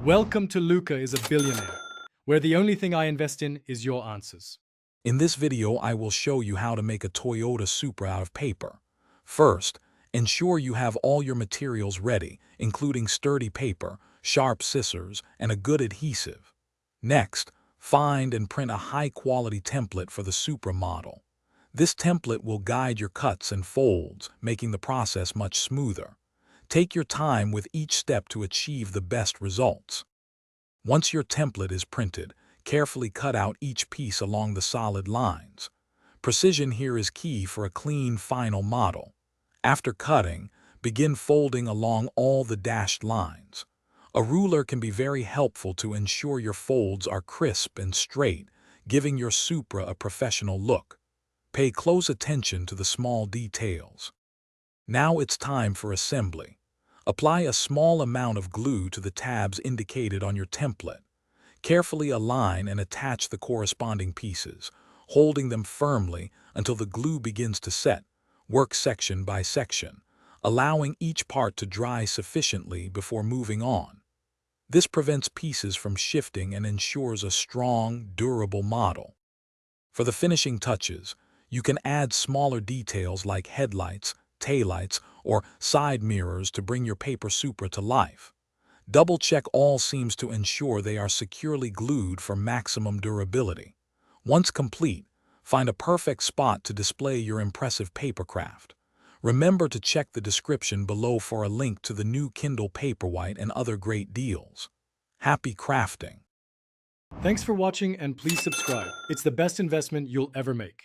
Welcome to Luca is a Billionaire, where the only thing I invest in is your answers. In this video, I will show you how to make a Toyota Supra out of paper. First, ensure you have all your materials ready, including sturdy paper, sharp scissors, and a good adhesive. Next, find and print a high-quality template for the Supra model. This template will guide your cuts and folds, making the process much smoother. Take your time with each step to achieve the best results. Once your template is printed, carefully cut out each piece along the solid lines. Precision here is key for a clean final model. After cutting, begin folding along all the dashed lines. A ruler can be very helpful to ensure your folds are crisp and straight, giving your Supra a professional look. Pay close attention to the small details. Now it's time for assembly. Apply a small amount of glue to the tabs indicated on your template. Carefully align and attach the corresponding pieces, holding them firmly until the glue begins to set. Work section by section, allowing each part to dry sufficiently before moving on. This prevents pieces from shifting and ensures a strong, durable model. For the finishing touches, you can add smaller details like headlights, taillights, or side mirrors to bring your paper Supra to life. Double-check all seams to ensure they are securely glued for maximum durability. Once complete, find a perfect spot to display your impressive papercraft. Remember to check the description below for a link to the new Kindle Paperwhite and other great deals. Happy crafting! Thanks for watching and please subscribe. It's the best investment you'll ever make.